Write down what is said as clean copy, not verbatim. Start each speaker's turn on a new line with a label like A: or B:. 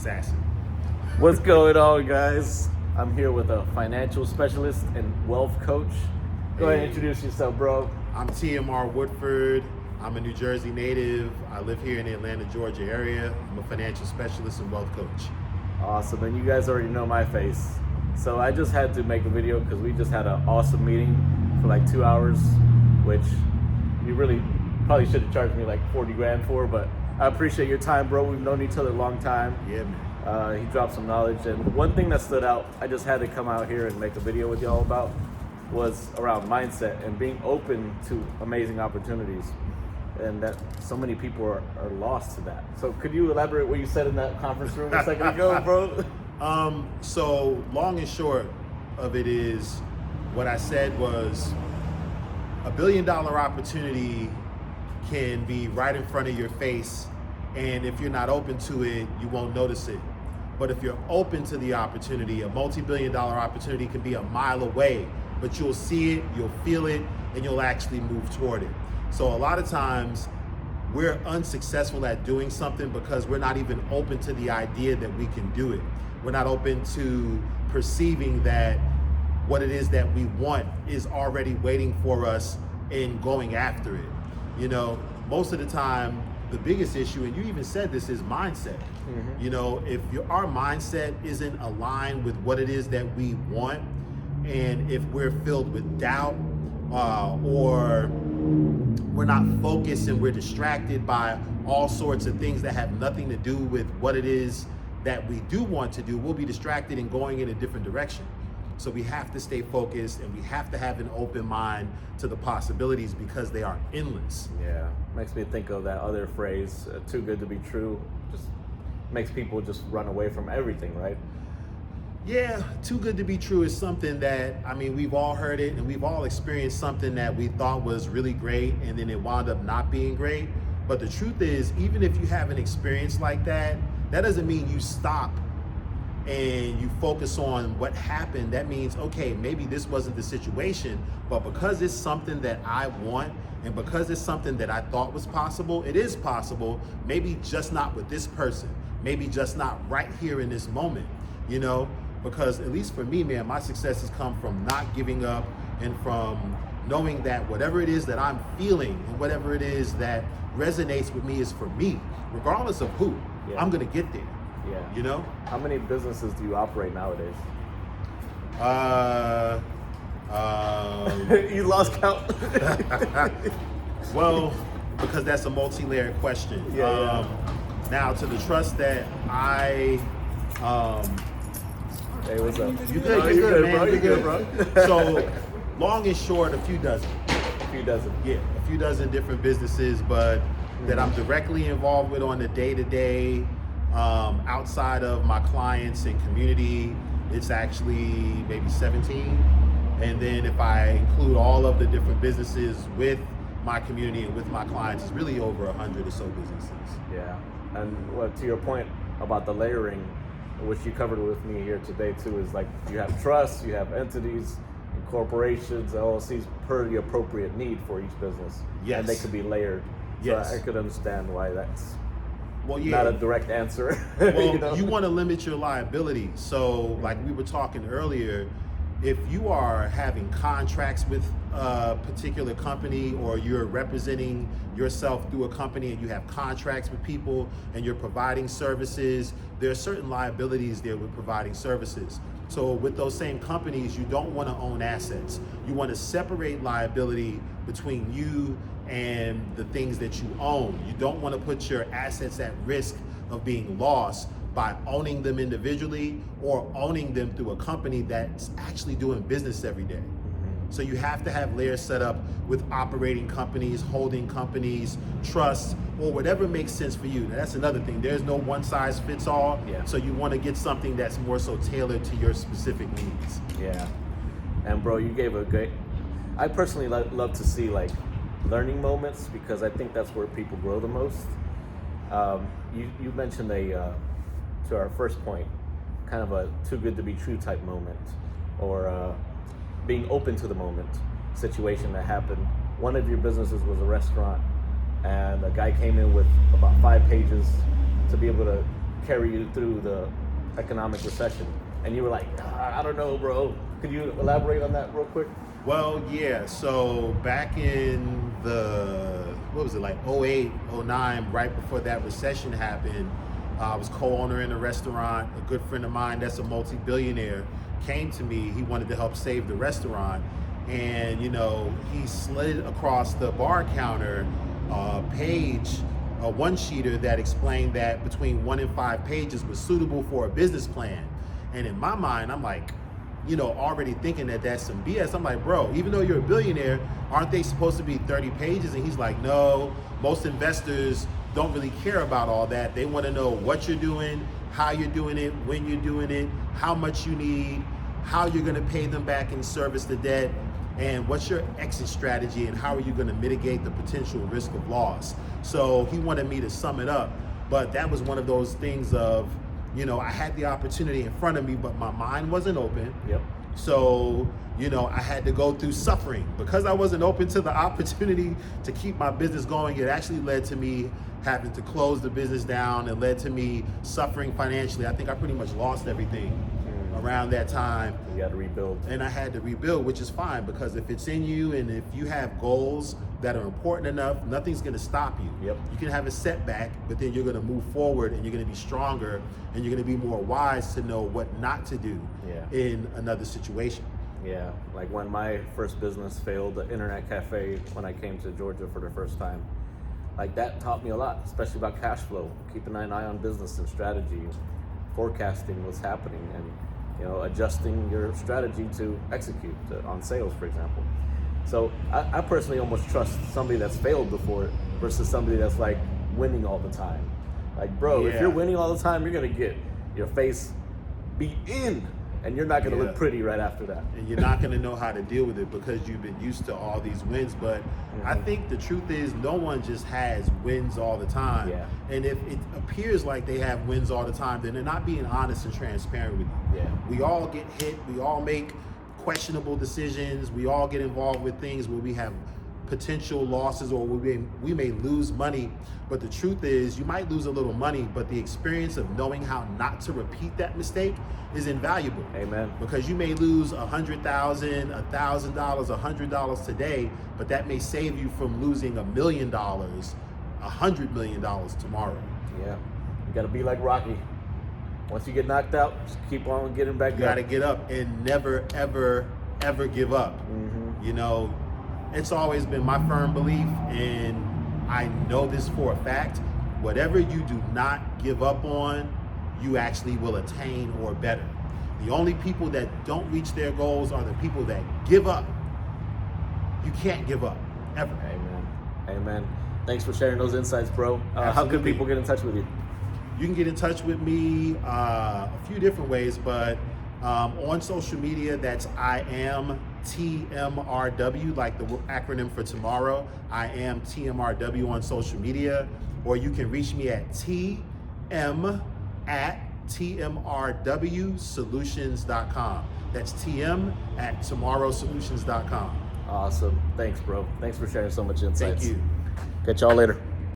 A: Assassin.
B: What's going on, guys? I'm here with a financial specialist and wealth coach. Go ahead and introduce yourself, bro.
A: I'm TMR Woodford. I'm a New Jersey native. I live here in the Atlanta, Georgia area. I'm a financial specialist and wealth coach.
B: Awesome, and you guys already know my face. So I just had to make a video because we just had an awesome meeting for like 2 hours, which you really probably should have charged me like 40 grand for, but I appreciate your time, bro. We've known each other a long time.
A: Yeah, man.
B: He dropped some knowledge, and one thing that stood out, I just had to come out here and make a video with y'all about, was around mindset and being open to amazing opportunities, and that so many people are lost to that. So could you elaborate what you said in that conference room a second ago, bro?
A: So long and short of it is, what I said was, $1 billion opportunity can be right in front of your face, and if you're not open to it, you won't notice it. But if you're open to the opportunity, a multi-billion-dollar opportunity can be a mile away, but you'll see it, you'll feel it, and you'll actually move toward it. So a lot of times we're unsuccessful at doing something because we're not even open to the idea that we can do it. We're not open to perceiving that what it is that we want is already waiting for us and going after it. You know, most of the time, the biggest issue, and you even said this, is mindset. You know, if our mindset isn't aligned with what it is that we want, and if we're filled with doubt, or we're not focused and we're distracted by all sorts of things that have nothing to do with what it is that we do want to do, we'll be distracted and going in a different direction. So we have to stay focused, and we have to have an open mind to the possibilities because they are endless.
B: Yeah, makes me think of that other phrase, too good to be true. Just makes people just run away from everything, right?
A: Yeah, too good to be true is something that, I mean, we've all heard it, and we've all experienced something that we thought was really great and then it wound up not being great. But the truth is, even if you have an experience like that, that doesn't mean you stop and you focus on what happened. That means, okay, maybe this wasn't the situation, but because it's something that I want, and because it's something that I thought was possible, it is possible, maybe just not with this person, maybe just not right here in this moment, you know? Because at least for me, man, my success has come from not giving up, and from knowing that whatever it is that I'm feeling and whatever it is that resonates with me is for me, regardless of who.
B: Yeah.
A: I'm gonna get there.
B: Yeah.
A: You know?
B: How many businesses do you operate nowadays? You lost count.
A: Well, because that's a multi-layered question.
B: Yeah.
A: Now, to the trust that I,
B: Hey, what's up?
A: you good,
B: You're good,
A: man.
B: bro.
A: You
B: You're good, bro.
A: So, long and short, a few dozen.
B: A few dozen.
A: Yeah, a few dozen different businesses, but that I'm directly involved with on the day-to-day, outside of my clients and community, it's actually maybe 17. And then if I include all of the different businesses with my community and with my clients, it's really over 100 or so businesses.
B: Yeah, and well, to your point about the layering, which you covered with me here today too, is like you have trusts, you have entities, and corporations, LLCs per the appropriate need for each business.
A: Yes.
B: And they could be layered.
A: Yes.
B: So I could understand why that's
A: yeah.
B: not a direct answer.
A: Well, you want to limit your liability. So like we were talking earlier, if you are having contracts with a particular company, or you're representing yourself through a company and you have contracts with people and you're providing services, there are certain liabilities there with providing services. So with those same companies, you don't want to own assets. You want to separate liability between you and the things that you own. You don't want to put your assets at risk of being lost by owning them individually or owning them through a company that's actually doing business every day. So you have to have layers set up with operating companies, holding companies, trusts, or whatever makes sense for you. Now, that's another thing. There's no one size fits all.
B: Yeah.
A: So you want to get something that's more so tailored to your specific needs.
B: Yeah. And bro, you gave a great, I personally love to see like learning moments, because I think that's where people grow the most. You mentioned to our first point, kind of a too good to be true type moment, or being open to the moment situation that happened. One of your businesses was a restaurant, and a guy came in with about 5 pages to be able to carry you through the economic recession? And you were like, I don't know, bro. Could you elaborate on that real quick?
A: Well, yeah. So back in what was it, like 08, 09, right before that recession happened, I was co-owner in a restaurant. A good friend of mine that's a multi-billionaire came to me. He wanted to help save the restaurant. And, he slid across the bar counter a one-sheeter that explained that between 1 and 5 pages was suitable for a business plan. And in my mind, I'm like, already thinking that that's some BS. I'm like, bro, even though you're a billionaire, aren't they supposed to be 30 pages? And he's like, no, most investors don't really care about all that. They want to know what you're doing, how you're doing it, when you're doing it, how much you need, how you're going to pay them back and service the debt, and what's your exit strategy, and how are you going to mitigate the potential risk of loss. So he wanted me to sum it up, but that was one of those things of, I had the opportunity in front of me, but my mind wasn't open.
B: Yep.
A: So, I had to go through suffering. Because I wasn't open to the opportunity to keep my business going, it actually led to me having to close the business down and led to me suffering financially. I think I pretty much lost everything around that time.
B: You got to rebuild.
A: And I had to rebuild, which is fine, because if it's in you and if you have goals that are important enough, nothing's going to stop you.
B: Yep.
A: You can have a setback, but then you're going to move forward and you're going to be stronger and you're going to be more wise to know what not to do in another situation.
B: Yeah, like when my first business failed, the internet cafe, when I came to Georgia for the first time, like that taught me a lot, especially about cash flow, keeping an eye on business and strategy, forecasting what's happening, and adjusting your strategy to execute on sales, for example. So I personally almost trust somebody that's failed before versus somebody that's like winning all the time. Like, bro, if you're winning all the time, you're gonna get your face beat in, and you're not gonna look pretty right after that.
A: And you're not gonna know how to deal with it because you've been used to all these wins. But I think the truth is no one just has wins all the time.
B: Yeah.
A: And if it appears like they have wins all the time, then they're not being honest and transparent with you.
B: Yeah.
A: We all get hit, we all make questionable decisions, we all get involved with things where we have potential losses or we may lose money. But the truth is you might lose a little money, but the experience of knowing how not to repeat that mistake is invaluable.
B: Amen.
A: Because you may lose $100,000, $1,000, $100 today, but that may save you from losing $1 million, $100 million tomorrow.
B: Yeah, you gotta be like Rocky. Once you get knocked out, just keep on getting back up.
A: You gotta get up and never, ever, ever give up. It's always been my firm belief, and I know this for a fact, whatever you do not give up on, you actually will attain or better. The only people that don't reach their goals are the people that give up. You can't give up, ever.
B: Amen. Thanks for sharing those insights, bro. How can people get in touch with you?
A: You can get in touch with me a few different ways, but on social media, that's I am TMRW, like the acronym for tomorrow. I am TMRW on social media, or you can reach me at tm@tmrwsolutions.com. That's tm@tomorrowsolutions.com.
B: Awesome. Thanks, bro. Thanks for sharing so much insights.
A: Thank you.
B: Catch y'all later.